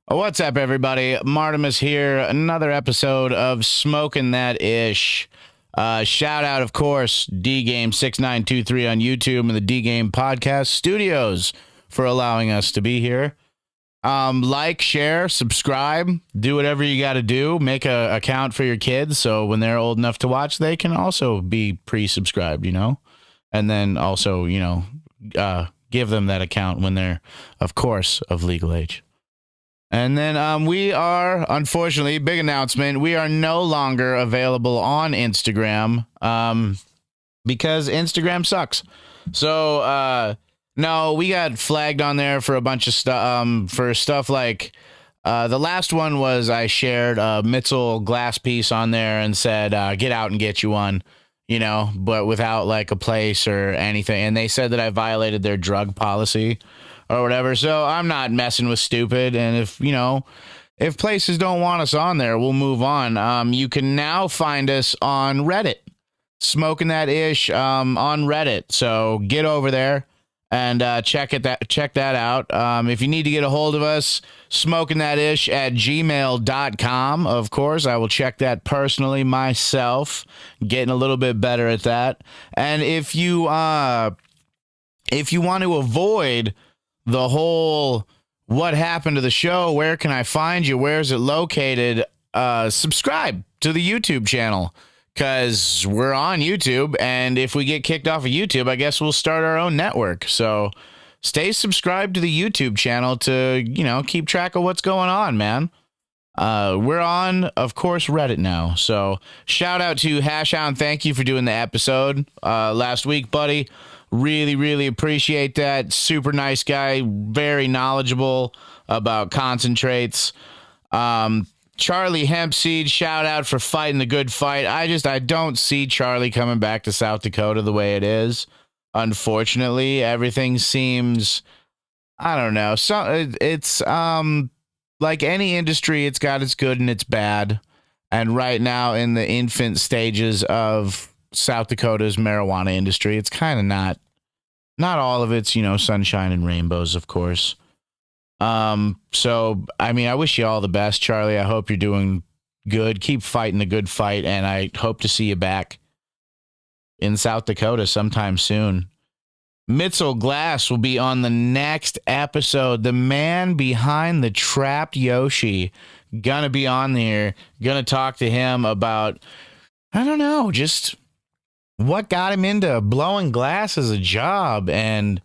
What's up, everybody? Martimus here. Another episode of Smoking That Ish. Shout out, of course, D Game 6923 on YouTube and the D Game Podcast Studios for allowing us to be here. Like, share, subscribe, do whatever you got to do. Make a account for your kids so when they're old enough to watch, they can also be pre-subscribed, and then also, give them that account when they're, of course, of legal age. And then we are, unfortunately, big announcement, we are no longer available on Instagram because Instagram sucks. So, no, we got flagged on there for a bunch of stuff, for stuff like the last one was I shared a Mitchell glass piece on there and said, get out and get you one, but without like a place or anything. And they said that I violated their drug policy or whatever. So I'm not messing with stupid. And if places don't want us on there, we'll move on. You can now find us on Reddit, Smoking That Ish on Reddit. So get over there and check that out. If you need to get a hold of us, smokingthatish@gmail.com. Of course, I will check that personally myself, getting a little bit better at that. And if you want to avoid the whole what happened to the show, where can I find you, where is it located, subscribe to the YouTube channel, because we're on YouTube, and if we get kicked off of YouTube, I guess we'll start our own network. So stay subscribed to the YouTube channel to, keep track of what's going on, man. We're on, of course, Reddit now. So shout out to Hashhound. Thank you for doing the episode last week, buddy. Really, really appreciate that. Super nice guy. Very knowledgeable about concentrates. Charlie Hempseed, shout out for fighting the good fight. I don't see Charlie coming back to South Dakota the way it is. Unfortunately, everything seems, I don't know. So it's like any industry, it's got its good and its bad. And right now, in the infant stages of South Dakota's marijuana industry, it's kind of not all of it's, sunshine and rainbows, of course. So I mean, I wish you all the best, Charlie. I hope you're doing good. Keep fighting the good fight, and I hope to see you back in South Dakota sometime soon. Mitchell Glass will be on the next episode. The man behind the trapped Yoshi, gonna be on there. Gonna talk to him about, I don't know, just what got him into blowing glass as a job, and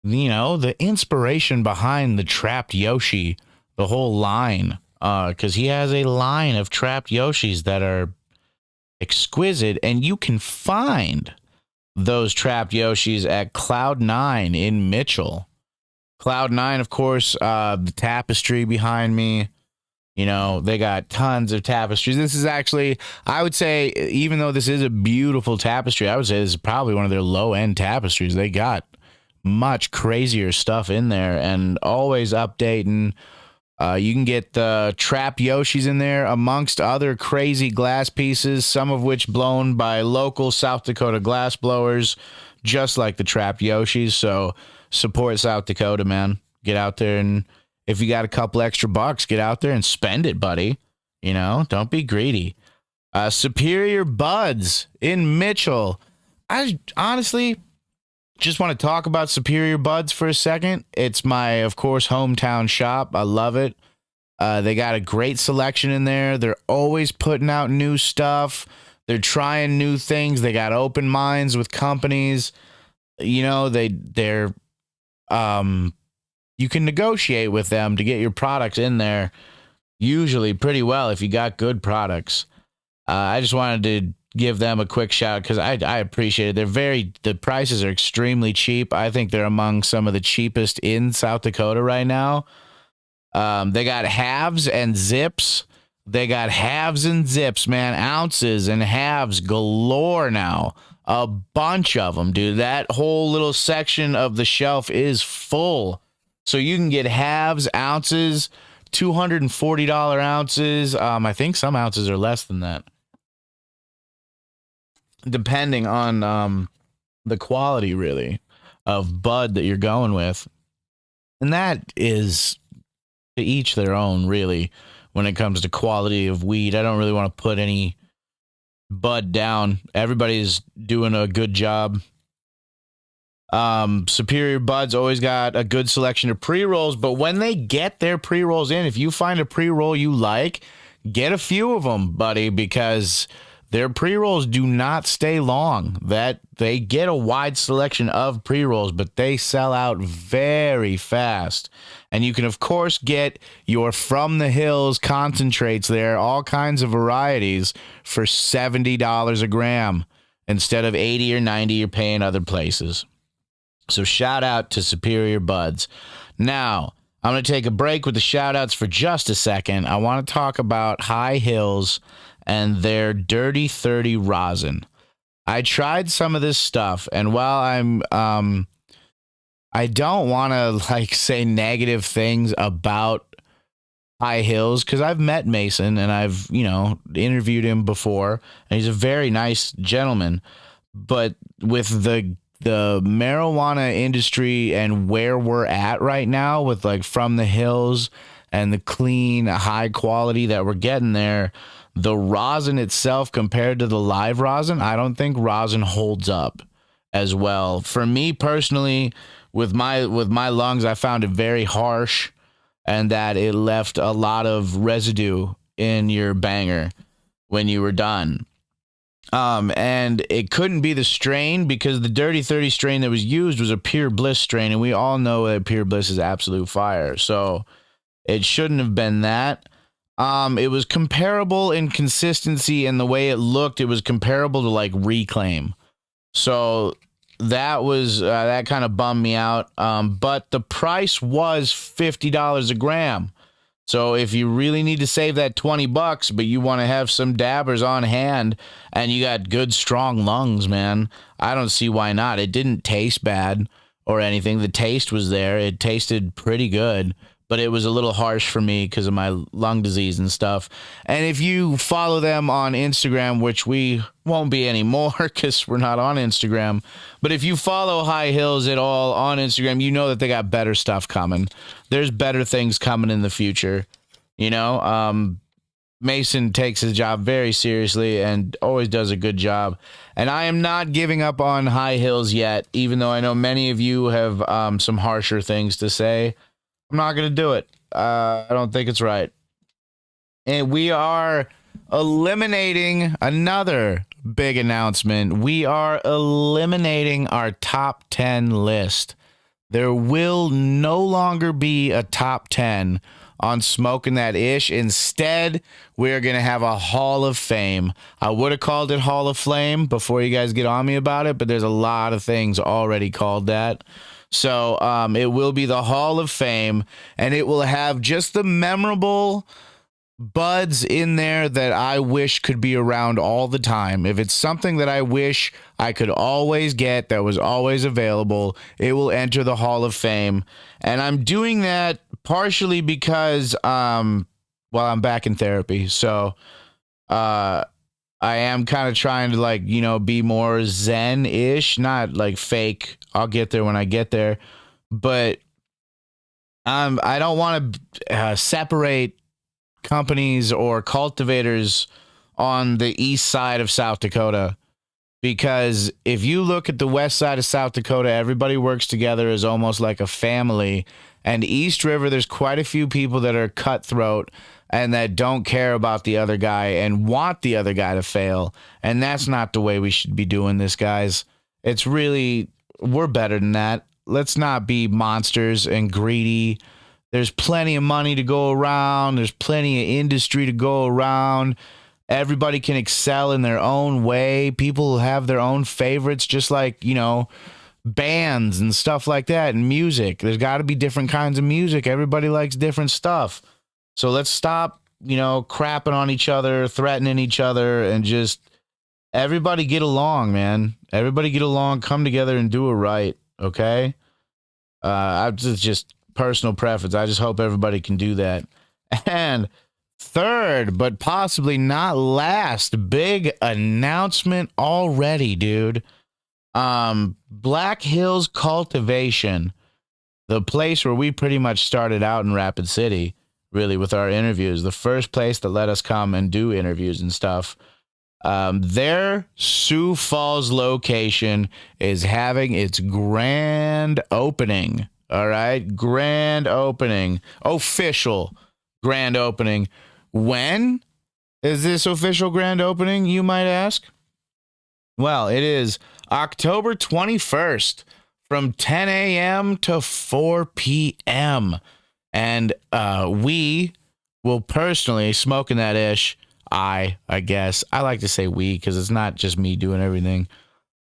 the inspiration behind the trapped Yoshi, the whole line, because he has a line of trapped Yoshis that are exquisite, and you can find those trapped Yoshis at Cloud9 in Mitchell. Cloud9, of course, the tapestry behind me. They got tons of tapestries. This is actually, I would say, even though this is a beautiful tapestry, I would say this is probably one of their low-end tapestries. They got much crazier stuff in there and always updating. You can get the trap Yoshis in there amongst other crazy glass pieces, some of which blown by local South Dakota glass blowers, just like the trap Yoshis. So support South Dakota, man. Get out there, and if you got a couple extra bucks, get out there and spend it, buddy. Don't be greedy. Superior Buds in Mitchell. I honestly just want to talk about Superior Buds for a second. It's my, of course, hometown shop. I love it. They got a great selection in there. They're always putting out new stuff. They're trying new things. They got open minds with companies. They're you can negotiate with them to get your products in there usually pretty well if you got good products. I just wanted to give them a quick shout because I appreciate it. The prices are extremely cheap. I think they're among some of the cheapest in South Dakota right now. They got halves and zips. They got halves and zips, man. Ounces and halves galore now. A bunch of them, dude. That whole little section of the shelf is full. So you can get halves, ounces, $240 ounces. I think some ounces are less than that, depending on the quality, really, of bud that you're going with. And that is to each their own, really, when it comes to quality of weed. I don't really want to put any bud down. Everybody's doing a good job. Superior Buds always got a good selection of pre-rolls, but when they get their pre-rolls in, if you find a pre-roll you like, get a few of them, buddy, because their pre-rolls do not stay long. That they get a wide selection of pre-rolls, but they sell out very fast. And you can, of course, get your From the Hills concentrates there, all kinds of varieties, for $70 a gram instead of $80 or $90 you're paying other places. So shout out to Superior Buds. Now, I'm going to take a break with the shout outs for just a second. I want to talk about High Hills and their Dirty 30 rosin. I tried some of this stuff, and while I don't want to say negative things about High Hills, because I've met Mason and I've, interviewed him before, and he's a very nice gentleman. But with the marijuana industry and where we're at right now with From the Hills and the clean, high quality that we're getting there, the rosin itself compared to the live rosin, I don't think rosin holds up as well. For me personally, with my lungs, I found it very harsh, and that it left a lot of residue in your banger when you were done. And it couldn't be the strain, because the Dirty 30 strain that was used was a Pure Bliss strain, and we all know that Pure Bliss is absolute fire. So it shouldn't have been that. It was comparable in consistency, and the way it looked, it was comparable to Reclaim. So that was that kind of bummed me out. But the price was $50 a gram. So if you really need to save that $20, but you want to have some dabbers on hand and you got good, strong lungs, man, I don't see why not. It didn't taste bad or anything. The taste was there. It tasted pretty good, but it was a little harsh for me because of my lung disease and stuff. And if you follow them on Instagram, which we won't be anymore because we're not on Instagram, but if you follow High Hills at all on Instagram, you know that they got better stuff coming. There's better things coming in the future. Mason takes his job very seriously and always does a good job. And I am not giving up on High Hills yet, even though I know many of you have some harsher things to say. I'm not going to do it. I don't think it's right. And we are eliminating another big announcement. We are eliminating our top 10 list. There will no longer be a top 10 on Smoking That Ish. Instead, we're going to have a Hall of Fame. I would have called it Hall of Flame before you guys get on me about it, but there's a lot of things already called that. So it will be the Hall of Fame, and it will have just the memorable buds in there that I wish could be around all the time. If it's something that I wish I could always get, that was always available, it will enter the Hall of Fame. And I'm doing that partially because, I'm back in therapy. So I am kind of trying to be more zen-ish, not fake. I'll get there when I get there. But I don't want to separate companies or cultivators on the east side of South Dakota, because if you look at the west side of South Dakota, everybody works together as almost like a family. And East River, there's quite a few people that are cutthroat and that don't care about the other guy and want the other guy to fail. And that's not the way we should be doing this, guys. It's really, we're better than that. Let's not be monsters and greedy. There's plenty of money to go around. There's plenty of industry to go around. Everybody can excel in their own way. People have their own favorites, just like, bands and stuff like that, and music. There's got to be different kinds of music. Everybody likes different stuff. So let's stop, crapping on each other, threatening each other, and just everybody get along, man. Everybody get along, come together and do it right, okay? It's just personal preference. I just hope everybody can do that. And third, but possibly not last, big announcement already, dude. Black Hills Cultivation, the place where we pretty much started out in Rapid City, really, with our interviews. The first place that let us come and do interviews and stuff. Their Sioux Falls location is having its grand opening. All right. Grand opening. Official grand opening. When is this official grand opening, you might ask? Well, it is October 21st from 10 a.m. to 4 p.m. And we will personally, smoking that ish, I guess. I like to say we because it's not just me doing everything.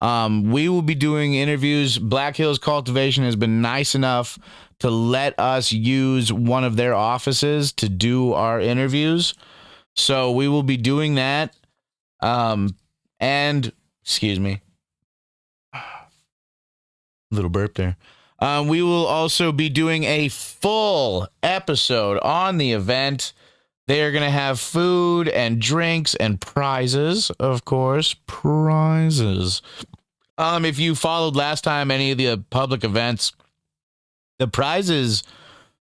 We will be doing interviews. Black Hills Cultivation has been nice enough to let us use one of their offices to do our interviews. So we will be doing that. And, excuse me. Little burp there. We will also be doing a full episode on the event. They are going to have food and drinks and prizes, of course. Prizes. If you followed last time any of the public events, the prizes,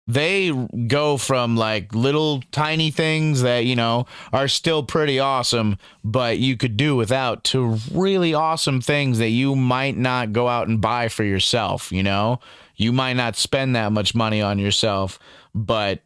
they go from like little tiny things that, you know, are still pretty awesome, but you could do without, to really awesome things that you might not go out and buy for yourself, you know? You might not spend that much money on yourself, but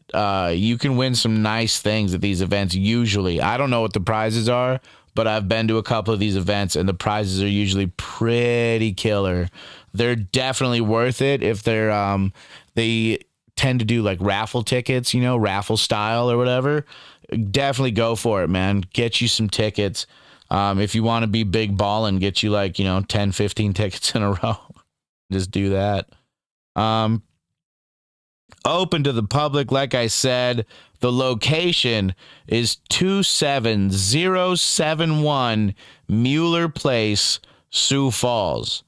you can win some nice things at these events usually. I don't know what the prizes are, but I've been to a couple of these events, and the prizes are usually pretty killer. They're definitely worth it if they're they tend to do like raffle tickets, you know, raffle style or whatever. Definitely go for it, man. Get you some tickets. If you want to be big ballin', get you like, you know, 10, 15 tickets in a row. Just do that. Open to the public, like I said. The location is 27071 Mueller Place, Sioux Falls.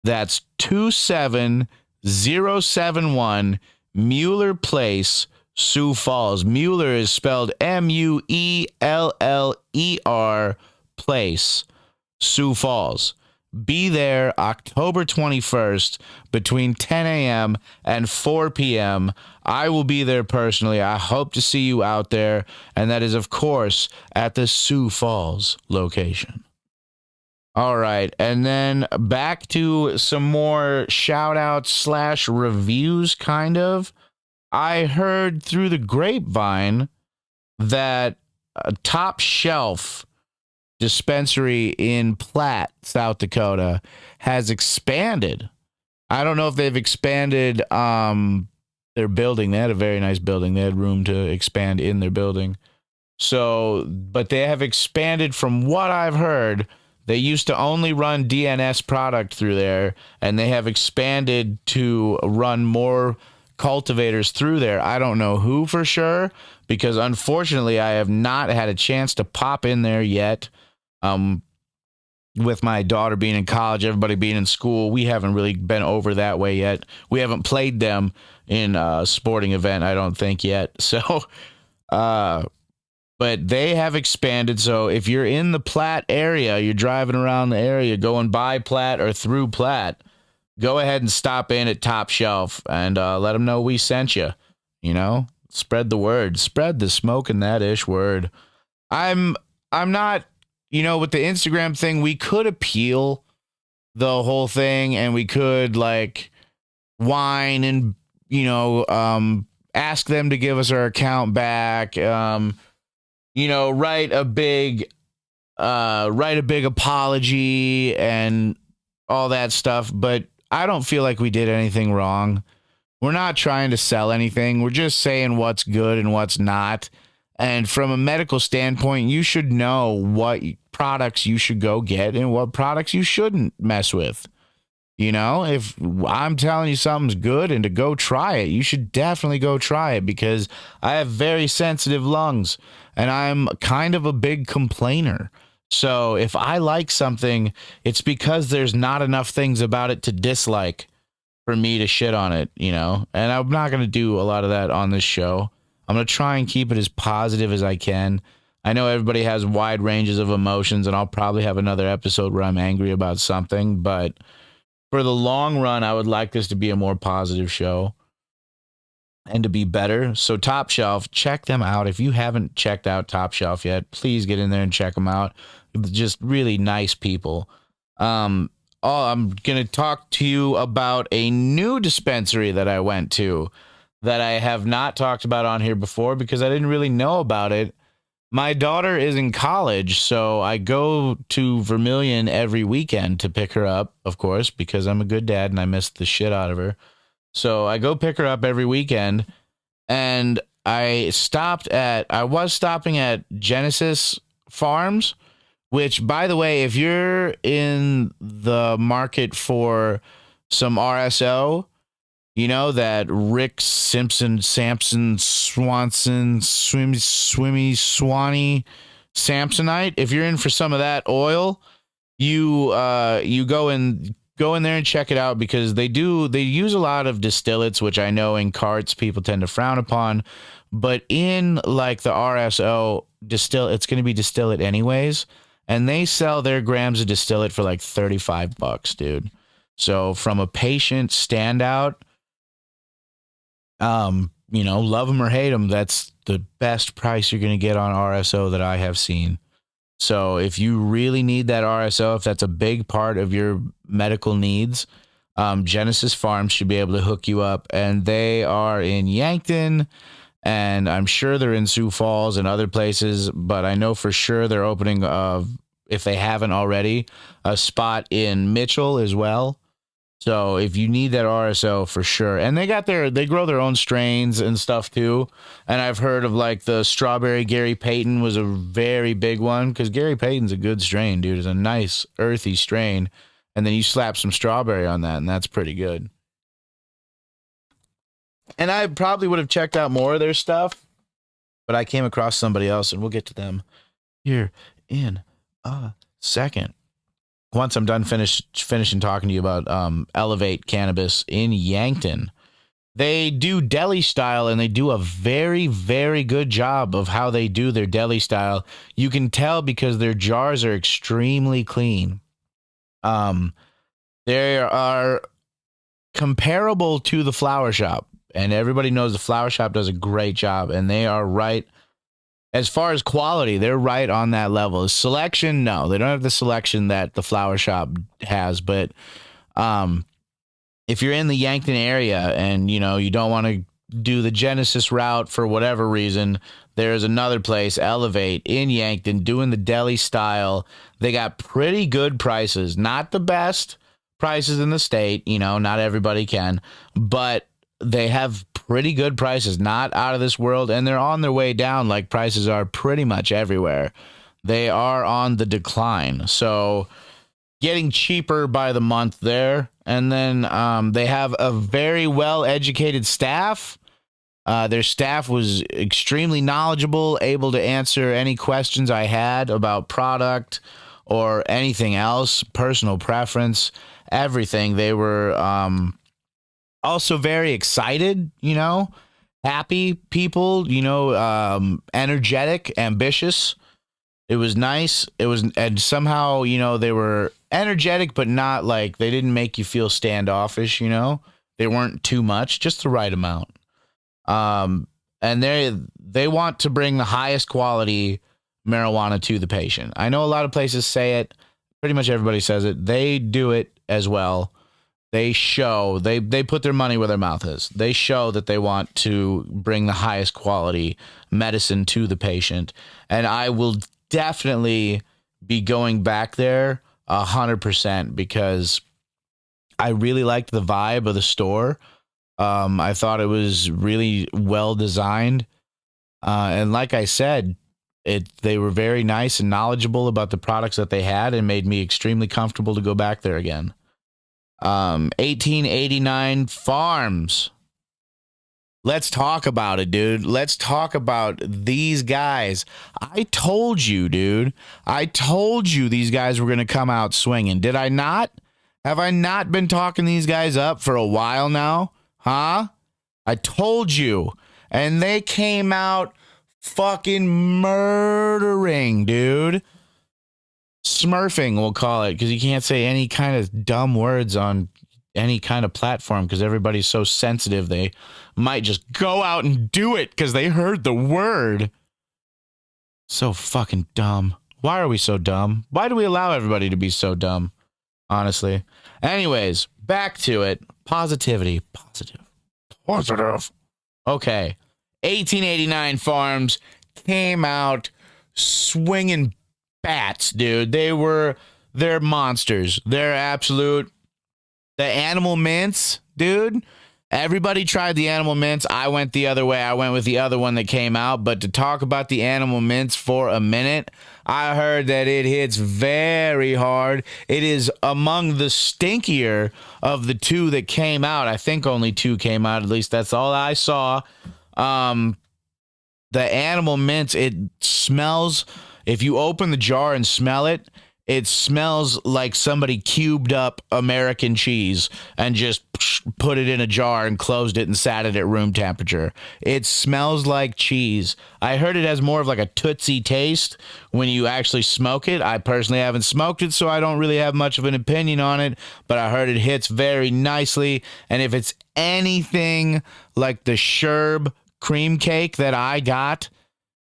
That's 27071 Mueller Place, Sioux Falls. Mueller is spelled Mueller Place, Sioux Falls. Be there October 21st between 10 a.m. and 4 p.m. I will be there personally. I hope to see you out there. And that is, of course, at the Sioux Falls location. All right. And then back to some more shout outs / reviews, kind of. I heard through the grapevine that Top Shelf dispensary in Platte, South Dakota, has expanded. I don't know if they've expanded their building. They had a very nice building. They had room to expand in their building. So, but they have expanded from what I've heard. They used to only run DNS product through there, and they have expanded to run more cultivators through there. I don't know who for sure, because unfortunately I have not had a chance to pop in there yet. With my daughter being in college, everybody being in school, we haven't really been over that way yet. We haven't played them in a sporting event, I don't think yet. So, but they have expanded. So if you're in the Platte area, you're driving around the area, going by Platte or through Platte, go ahead and stop in at Top Shelf and let them know we sent you. You know, spread the word, spread the smoke and that ish word. I'm not. You know, with the Instagram thing, we could appeal the whole thing, and we could like whine and, you know, ask them to give us our account back. You know, write a big apology and all that stuff. But I don't feel like we did anything wrong. We're not trying to sell anything. We're just saying what's good and what's not. And from a medical standpoint, you should know what products you should go get and what products you shouldn't mess with. You know, if I'm telling you something's good and to go try it, you should definitely go try it, because I have very sensitive lungs and I'm kind of a big complainer. So if I like something, it's because there's not enough things about it to dislike for me to shit on it, you know, and I'm not going to do a lot of that on this show. I'm going to try and keep it as positive as I can. I know everybody has wide ranges of emotions, and I'll probably have another episode where I'm angry about something, but for the long run, I would like this to be a more positive show. and to be better. So Top Shelf, check them out. If you haven't checked out Top Shelf yet, please get in there and check them out. Just really nice people. Um, I'm going to talk to you about a new dispensary that I went to that I have not talked about on here before because I didn't really know about it. My daughter is in college, so I go to Vermilion every weekend to pick her up, of course, because I'm a good dad and I miss the shit out of her. So I go pick her up every weekend, and I was stopping at Genesis Farms, which, by the way, if you're in the market for some RSO, you know that Rick Simpson, Samson, Swanson, Swimmy, Swanee, Samsonite. If you're in for some of that oil, you go in there and check it out because they use a lot of distillates, which I know in carts people tend to frown upon, but in like the RSO it's going to be distillate anyways, and they sell their grams of distillate for like $35, dude. So from a patient standout, love them or hate them, that's the best price you're going to get on RSO that I have seen. So if you really need that RSO, if that's a big part of your medical needs, Genesis Farms should be able to hook you up. And they are in Yankton, and I'm sure they're in Sioux Falls and other places, but I know for sure they're opening, if they haven't already, a spot in Mitchell as well. So if you need that RSO for sure, and they grow their own strains and stuff too. And I've heard of like the strawberry Gary Payton was a very big one because Gary Payton's a good strain, dude. It's a nice earthy strain. And then you slap some strawberry on that and that's pretty good. And I probably would have checked out more of their stuff, but I came across somebody else and we'll get to them here in a second. Once I'm done finishing talking to you about Elevate Cannabis in Yankton, they do deli style, and they do a very, very good job of how they do their deli style. You can tell because their jars are extremely clean. They are comparable to the flower shop, and everybody knows the flower shop does a great job, and they are right. As far as quality, they're right on that level. Selection, no, they don't have the selection that the flower shop has. But if you're in the Yankton area and you don't want to do the Genesis route for whatever reason, there's another place, Elevate in Yankton, doing the deli style. They got pretty good prices, not the best prices in the state. Not everybody can, but they have pretty good prices, not out of this world, and they're on their way down like prices are pretty much everywhere. They are on the decline, so getting cheaper by the month there. And then they have a very well-educated staff. Their staff was extremely knowledgeable, able to answer any questions I had about product or anything else, personal preference, everything. They were also very excited, happy people, energetic, ambitious. It was nice. And somehow, they were energetic, but not like they didn't make you feel standoffish, they weren't too much, just the right amount. And they want to bring the highest quality marijuana to the patient. I know a lot of places say it, pretty much everybody says it. They do it as well. They show, they put their money where their mouth is. They show that they want to bring the highest quality medicine to the patient. And I will definitely be going back there 100% because I really liked the vibe of the store. I thought it was really well designed. And like I said, they were very nice and knowledgeable about the products that they had and made me extremely comfortable to go back there again. 1889 Farms. Let's talk about it, dude. Let's talk about these guys. I told you, dude. I told you these guys were going to come out swinging. Did I not? Have I not been talking these guys up for a while now? Huh? I told you. And they came out fucking murdering, dude. Smurfing, we'll call it, because you can't say any kind of dumb words on any kind of platform because everybody's so sensitive. They might just go out and do it because they heard the word. So fucking dumb. Why are we so dumb? Why do we allow everybody to be so dumb? Honestly. Anyways, back to it. Positivity. Positive. Okay. 1889 Farms came out swinging bats, dude. They're monsters. They're absolute. The animal mints, dude. Everybody tried the animal mints. I went the other way. I went with the other one that came out. But to talk about the animal mints for a minute, I heard that it hits very hard. It is among the stinkier of the two that came out. I think only two came out. At least that's all I saw. The animal mints, it smells. If you open the jar and smell it, it smells like somebody cubed up American cheese and just put it in a jar and closed it and sat it at room temperature. It smells like cheese. I heard it has more of like a Tootsie taste when you actually smoke it. I personally haven't smoked it, so I don't really have much of an opinion on it, but I heard it hits very nicely. And if it's anything like the Sherb cream cake that I got,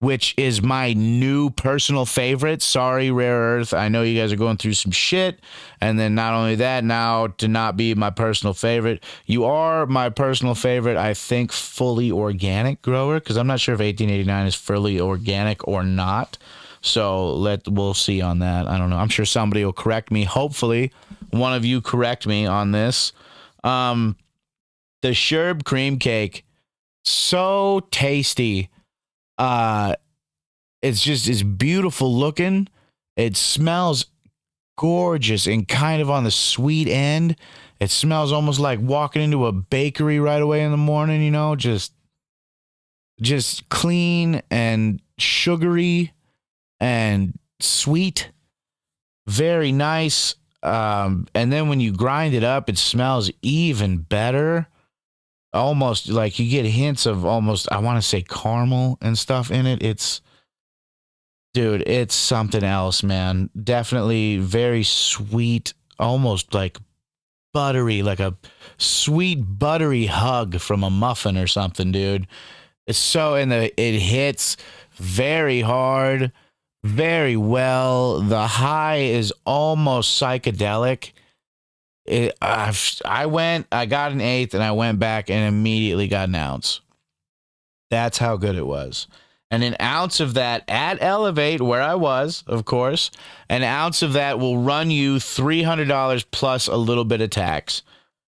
which is my new personal favorite. Sorry, Rare Earth. I know you guys are going through some shit. And then not only that, now to not be my personal favorite. You are my personal favorite, I think, fully organic grower, because I'm not sure if 1889 is fully organic or not. So we'll see on that. I don't know. I'm sure somebody will correct me. Hopefully, one of you correct me on this. The Sherb cream cake, so tasty. It's beautiful looking. It smells gorgeous and kind of on the sweet end. It smells almost like walking into a bakery right away in the morning, you know, just clean and sugary and sweet. Very nice. And then when you grind it up, it smells even better. Almost like you get hints of almost, I want to say caramel and stuff in it. It's something else, man. Definitely very sweet, almost like buttery, like a sweet buttery hug from a muffin or something, dude. It hits very hard, very well. The high is almost psychedelic. I got an eighth and I went back and immediately got an ounce. That's how good it was. And an ounce of that at Elevate, where I was, of course, an ounce of that will run you $300 plus a little bit of tax,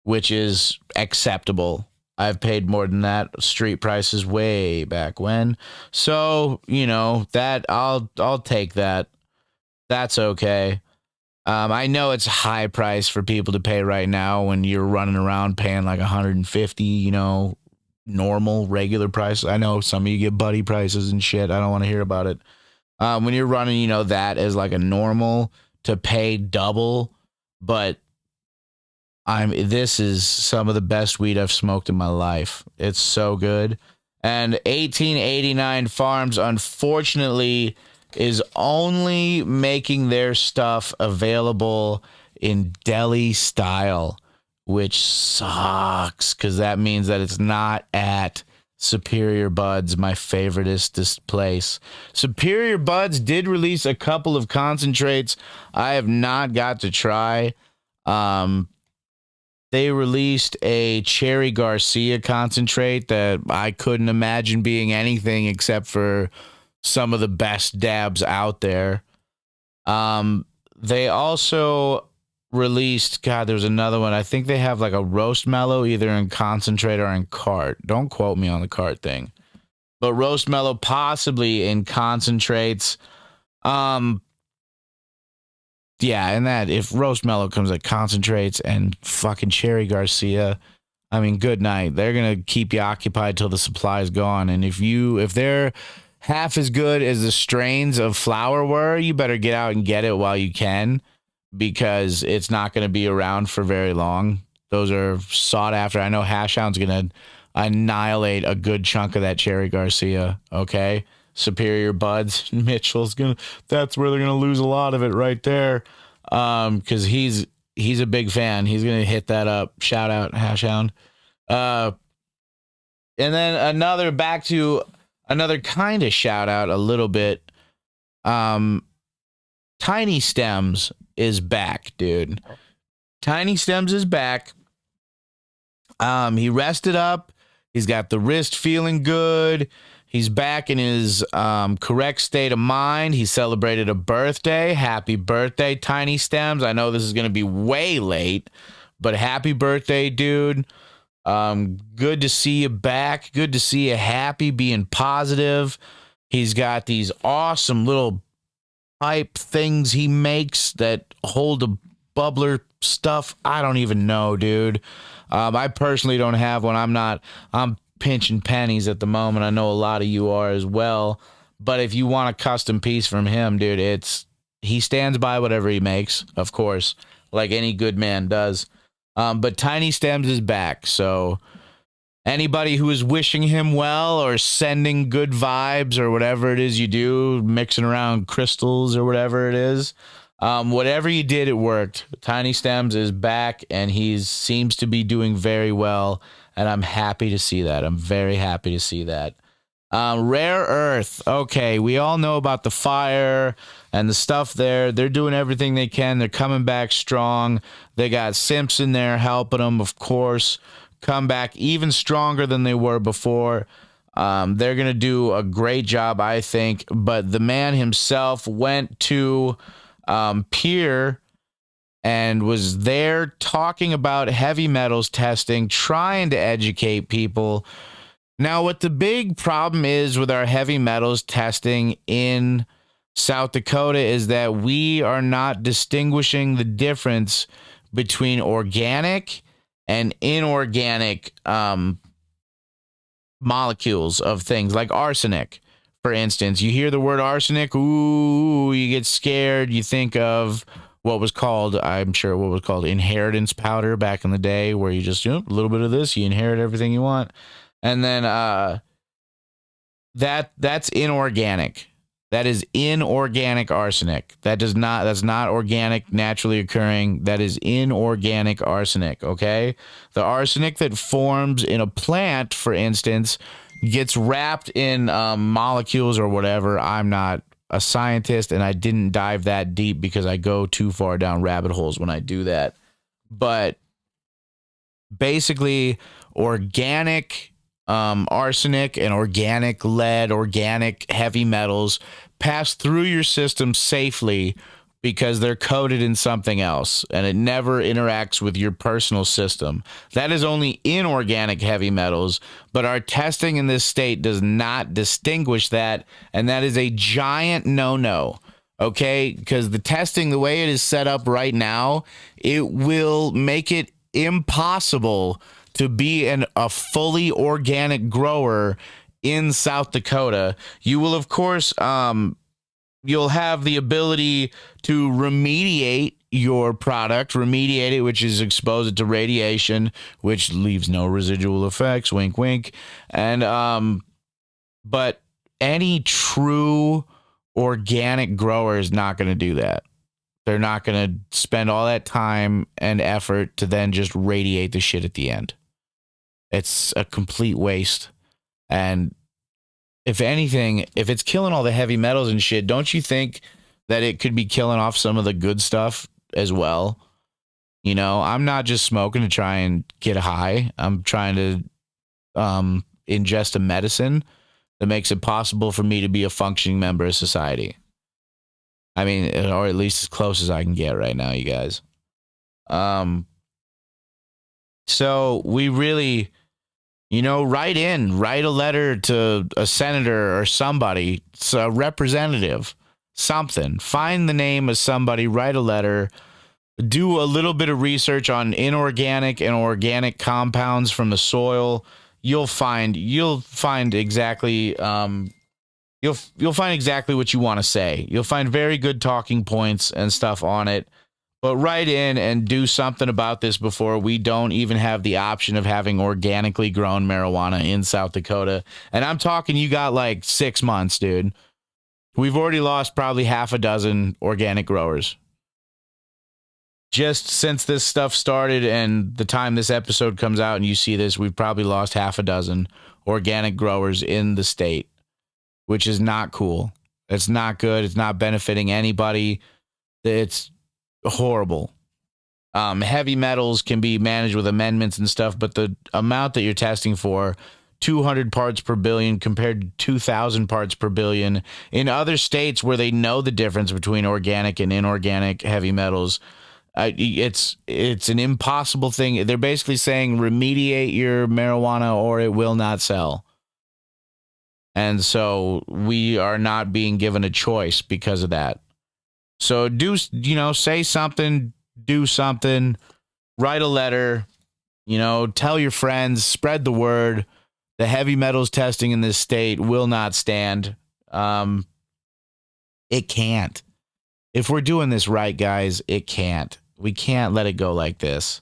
which is acceptable. I've paid more than that street prices way back when. So, you know, that I'll take that. That's okay. I know it's a high price for people to pay right now when you're running around paying like 150, you know, normal, regular price. I know some of you get buddy prices and shit. I don't want to hear about it. When you're running, you know, that as like a normal to pay double, but this is some of the best weed I've smoked in my life. It's so good. And 1889 Farms, unfortunately, is only making their stuff available in deli style, which sucks because that means that it's not at Superior Buds, my favoriteest place. Superior Buds did release a couple of concentrates I have not got to try. They released a Cherry Garcia concentrate that I couldn't imagine being anything except for some of the best dabs out there. They also released, there's another one. I think they have like a Roast Mellow either in concentrate or in cart. Don't quote me on the cart thing. But Roast Mellow possibly in concentrates. Yeah, and that if Roast Mellow comes at concentrates and fucking Cherry Garcia, I mean, good night. They're going to keep you occupied till the supply is gone. And if they're half as good as the strains of flower were, you better get out and get it while you can, because it's not going to be around for very long. Those are sought after. I know Hash Hound's going to annihilate a good chunk of that Cherry Garcia, okay? Superior Buds, Mitchell's that's where they're going to lose a lot of it right there, because he's he's a big fan. He's gonna hit that up. Shout out Hashhound. And then back to another kind of shout out a little bit. Tiny Stems is back, dude. Tiny Stems is back. He rested up. He's got the wrist feeling good. He's back in his correct state of mind. He celebrated a birthday. Happy birthday, Tiny Stems. I know this is going to be way late, but happy birthday, dude. Good to see you back. Good to see you happy, being positive. He's got these awesome little pipe things he makes that hold a bubbler stuff. I don't even know, dude. I personally don't have one. I'm pinching pennies at the moment. I know a lot of you are as well. But if you want a custom piece from him, dude, he stands by whatever he makes, of course, like any good man does. But Tiny Stems is back. So anybody who is wishing him well or sending good vibes or whatever it is you do, mixing around crystals or whatever it is, whatever you did, it worked. Tiny Stems is back, and he seems to be doing very well, and I'm happy to see that. I'm very happy to see that. Rare Earth. Okay, we all know about the fire and the stuff there. They're doing everything they can. They're coming back strong. They got Simpson there helping them, of course. Come back even stronger than they were before. They're going to do a great job, I think. But the man himself went to Pierre and was there talking about heavy metals testing, trying to educate people. Now, what the big problem is with our heavy metals testing in South Dakota is that we are not distinguishing the difference between organic and inorganic molecules of things like arsenic. For instance, you hear the word arsenic, ooh, you get scared. You think of what was called inheritance powder back in the day, where you just, a little bit of this, you inherit everything you want. And then that's inorganic. That is inorganic arsenic. That's not organic, naturally occurring. That is inorganic arsenic, okay? The arsenic that forms in a plant, for instance, gets wrapped in molecules or whatever. I'm not a scientist, and I didn't dive that deep because I go too far down rabbit holes when I do that. But basically, organic arsenic and organic lead, organic heavy metals pass through your system safely because they're coated in something else, and it never interacts with your personal system. That is only inorganic heavy metals, but our testing in this state does not distinguish that, and that is a giant no-no, okay? Because the testing, the way it is set up right now, it will make it impossible to be a fully organic grower in South Dakota. You will, of course, you'll have the ability to remediate your product, which is expose it to radiation, which leaves no residual effects, wink, wink. And, but any true organic grower is not going to do that. They're not going to spend all that time and effort to then just radiate the shit at the end. It's a complete waste. And if anything, if it's killing all the heavy metals and shit, don't you think that it could be killing off some of the good stuff as well? You know, I'm not just smoking to try and get high. I'm trying to ingest a medicine that makes it possible for me to be a functioning member of society. I mean, or at least as close as I can get right now, you guys. So we really, write a letter to a senator or somebody, a representative, something. Find the name of somebody, write a letter, do a little bit of research on inorganic and organic compounds from the soil. You'll find exactly you'll find exactly what you want to say. You'll find very good talking points and stuff on it. But write in and do something about this before we don't even have the option of having organically grown marijuana in South Dakota. And I'm talking, you got like 6 months, dude. We've already lost probably half a dozen organic growers. just since this stuff started and the time this episode comes out and you see this, we've probably lost half a dozen organic growers in the state, which is not cool. It's not good. It's not benefiting anybody. It's horrible. Heavy metals can be managed with amendments and stuff, but the amount that you're testing for, 200 parts per billion compared to 2,000 parts per billion in other states where they know the difference between organic and inorganic heavy metals, it's an impossible thing. They're basically saying remediate your marijuana or it will not sell. And so we are not being given a choice because of that. So say something, do something, write a letter, tell your friends, spread the word. The heavy metals testing in this state will not stand. It can't. If we're doing this right, guys, it can't. We can't let it go like this.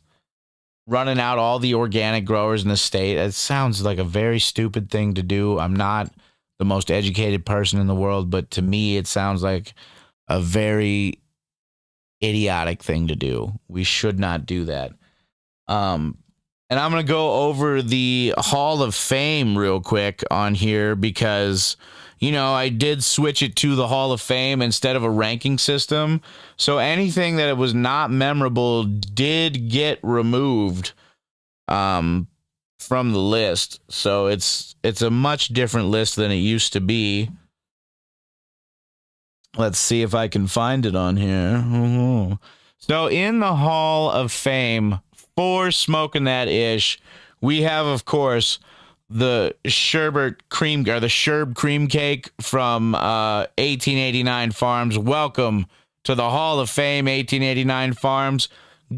Running out all the organic growers in the state, it sounds like a very stupid thing to do. I'm not the most educated person in the world, but to me, it sounds like a very idiotic thing to do. We should not do that. And I'm going to go over the Hall of Fame real quick on here because, I did switch it to the Hall of Fame instead of a ranking system. So anything that was not memorable did get removed from the list. So it's a much different list than it used to be. Let's see if I can find it on here. So in the Hall of Fame for Smoking That Ish, we have, of course, the Sherb cream cake from 1889 Farms. Welcome to the Hall of Fame, 1889 Farms.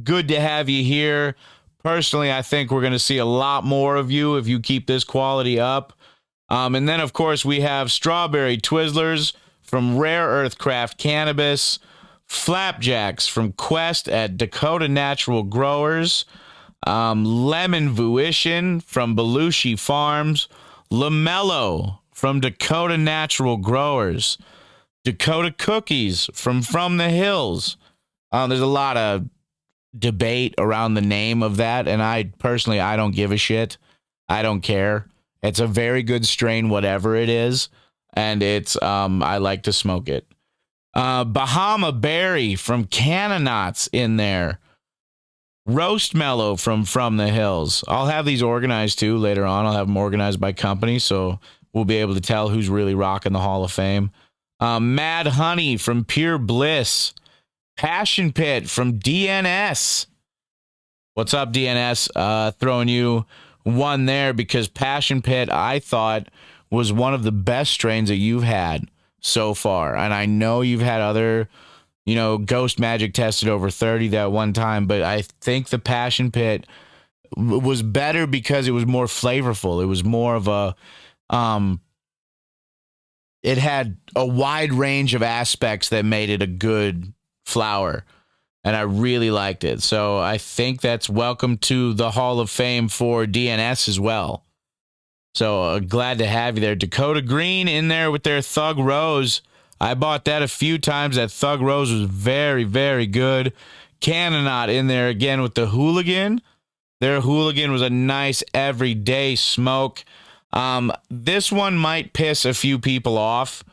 Good to have you here. Personally, I think we're going to see a lot more of you if you keep this quality up. And then, of course, we have Strawberry Twizzlers from Rare Earth Craft Cannabis, Flapjacks from Quest at Dakota Natural Growers, Lemon Vuition from Belushi Farms, LaMelo from Dakota Natural Growers, Dakota Cookies from the Hills. There's a lot of debate around the name of that, and I don't give a shit. I don't care. It's a very good strain, whatever it is, and it's I like to smoke it. Bahama Berry from Cannonauts in there. Roast Mellow from the Hills. I'll have these organized too later on. I'll have them organized by company, so we'll be able to tell who's really rocking the Hall of Fame. Mad Honey from Pure Bliss. Passion Pit from DNS. What's up, DNS? Throwing you one there because Passion Pit, I thought, was one of the best strains that you've had so far. And I know you've had other, Ghost Magic tested over 30 that one time, but I think the Passion Pit was better because it was more flavorful. It was more of a, it had a wide range of aspects that made it a good flower, and I really liked it. So I think that's welcome to the Hall of Fame for DNS as well. So glad to have you there. Dakota Green in there with their Thug Rose. I bought that a few times. That Thug Rose was very, very good. Cannonaut in there again with the Hooligan. Their Hooligan was a nice everyday smoke. This one might piss a few people off,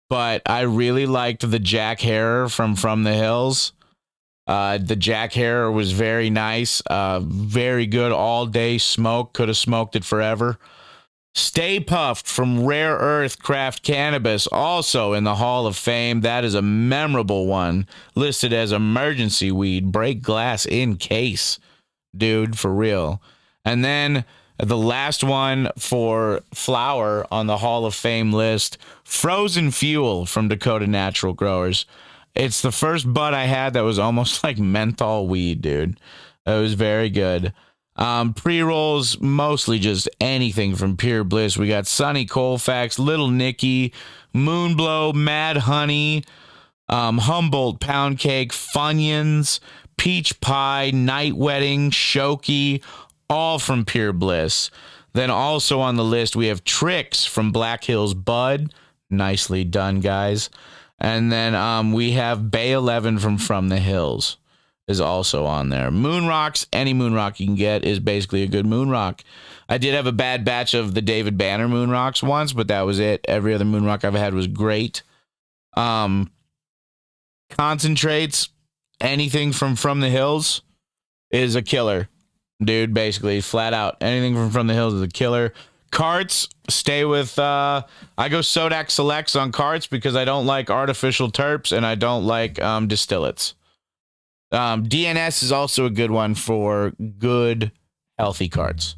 but I really liked the Jack Harrer from the Hills. The Jack Harrer was very nice. Very good all-day smoke. Could have smoked it forever. Stay Puffed from Rare Earth Craft Cannabis, also in the Hall of Fame. That is a memorable one, listed as emergency weed. Break glass in case, dude, for real. And then the last one for flower on the Hall of Fame list, Frozen Fuel from Dakota Natural Growers. It's the first bud I had that was almost like menthol weed, dude. It was very good. Pre-rolls, mostly just anything from Pure Bliss. We got Sunny Colfax, Little Nicky, Moonblow, Mad Honey, Humboldt Pound Cake, Funyuns, Peach Pie, Night Wedding, Shoki, all from Pure Bliss. Then also on the list, we have Tricks from Black Hills Bud. Nicely done, guys. And then we have Bay 11 from the Hills is also on there. Moon rocks, any moon rock you can get is basically a good moon rock. I did have a bad batch of the David Banner moon rocks once, but that was it. Every other moon rock I've had was great. Concentrates, anything from the hills is a killer, dude. Basically, flat out, anything from the hills is a killer. Carts, stay with. I go Sodak Selects on carts because I don't like artificial terps and I don't like distillates. DNS is also a good one for good, healthy carts.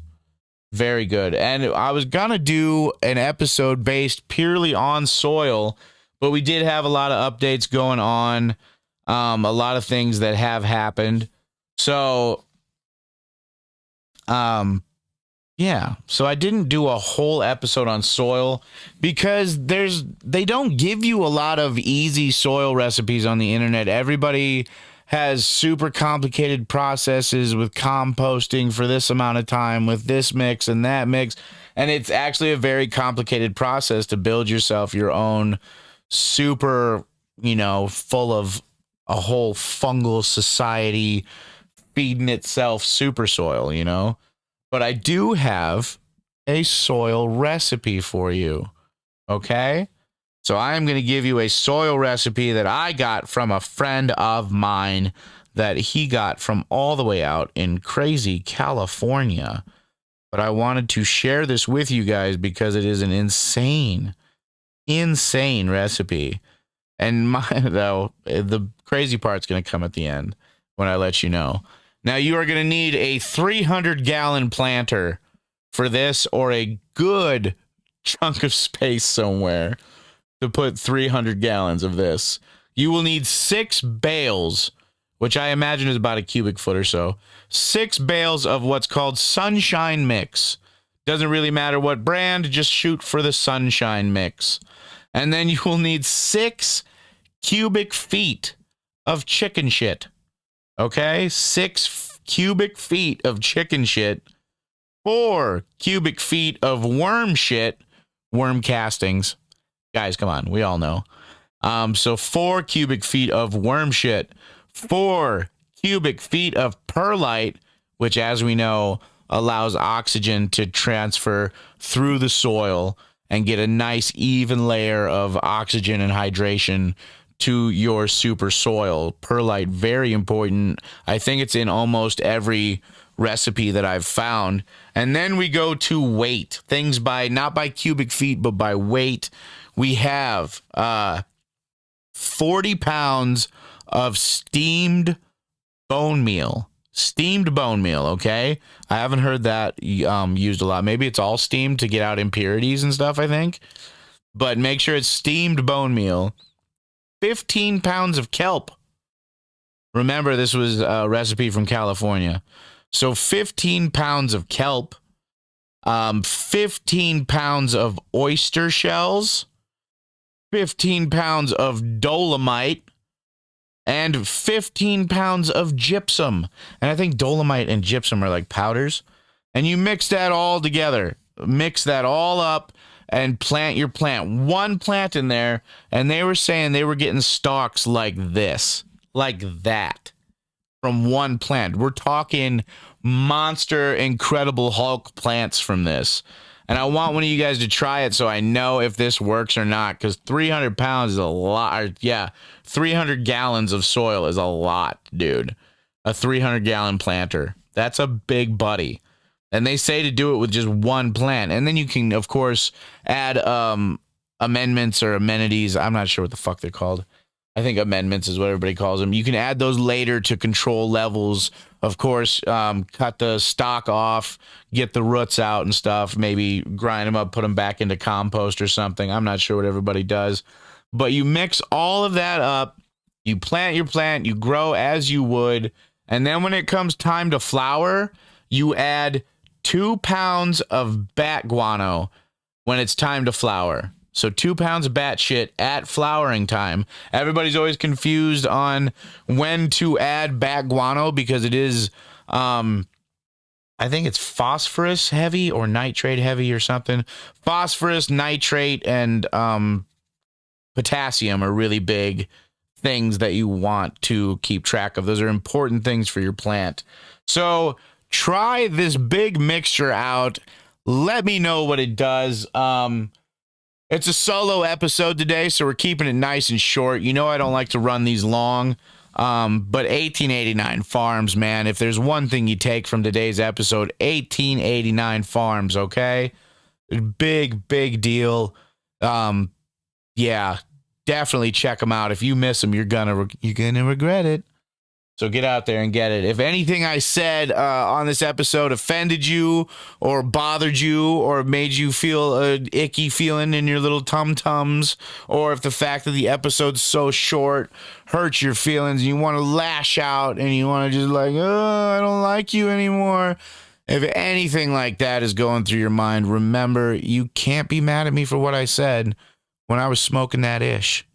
Very good. And I was gonna do an episode based purely on soil, but we did have a lot of updates going on, a lot of things that have happened. So, yeah. So I didn't do a whole episode on soil because they don't give you a lot of easy soil recipes on the internet. Everybody has super complicated processes with composting for this amount of time with this mix and that mix. And it's actually a very complicated process to build yourself your own super, full of a whole fungal society feeding itself super soil, But I do have a soil recipe for you. Okay? So I am going to give you a soil recipe that I got from a friend of mine that he got from all the way out in crazy California. But I wanted to share this with you guys because it is an insane recipe. And the crazy part's going to come at the end when I let you know. Now, you are going to need a 300-gallon planter for this, or a good chunk of space somewhere to put 300 gallons of this. You will need 6 bales, which I imagine is about a cubic foot or so. 6 bales of what's called Sunshine Mix. Doesn't really matter what brand, just shoot for the Sunshine Mix. And then you will need 6 cubic feet of chicken shit. Okay? 6 cubic feet of chicken shit. 4 cubic feet of worm shit. Worm castings. Guys, come on. We all know. So 4 cubic feet of worm shit. 4 cubic feet of perlite, which, as we know, allows oxygen to transfer through the soil and get a nice even layer of oxygen and hydration to your super soil. Perlite, very important. I think it's in almost every recipe that I've found. And then we go to weight. Things not by cubic feet, but by weight. We have 40 pounds of steamed bone meal. Steamed bone meal, okay? I haven't heard that used a lot. Maybe it's all steamed to get out impurities and stuff, I think. But make sure it's steamed bone meal. 15 pounds of kelp. Remember, this was a recipe from California. So 15 pounds of kelp. 15 pounds of oyster shells. 15 pounds of dolomite. And 15 pounds of gypsum. And I think dolomite and gypsum are like powders. And you mix that all together. Mix that all up and plant your plant. One plant in there. And they were saying they were getting stalks like this. Like that. From one plant. We're talking monster, incredible Hulk plants from this. And I want one of you guys to try it so I know if this works or not. Because 300 pounds is a lot. Yeah, 300 gallons of soil is a lot, dude. A 300-gallon planter. That's a big buddy. And they say to do it with just one plant. And then you can, of course, add amendments or amenities. I'm not sure what the fuck they're called. I think amendments is what everybody calls them. You can add those later to control levels. Of course, cut the stock off, get the roots out and stuff, maybe grind them up, put them back into compost or something. I'm not sure what everybody does. But you mix all of that up, you plant your plant, you grow as you would, and then when it comes time to flower, you add 2 pounds of bat guano when it's time to flower. So 2 pounds of bat shit at flowering time. Everybody's always confused on when to add bat guano because it is, I think it's phosphorus heavy or nitrate heavy or something. Phosphorus, nitrate, and potassium are really big things that you want to keep track of. Those are important things for your plant. So try this big mixture out. Let me know what it does. It's a solo episode today, so we're keeping it nice and short. You know I don't like to run these long. But 1889 Farms, man, if there's one thing you take from today's episode, 1889 Farms, okay? Big, big deal. Yeah, definitely check them out. If you miss them, you're gonna regret it. So get out there and get it. If anything I said on this episode offended you or bothered you or made you feel an icky feeling in your little tum-tums, or if the fact that the episode's so short hurts your feelings and you want to lash out and you want to just like, oh, I don't like you anymore. If anything like that is going through your mind, remember, you can't be mad at me for what I said when I was smoking that ish.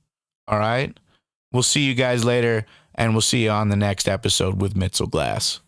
All right? We'll see you guys later. And we'll see you on the next episode with Mitzel Glass.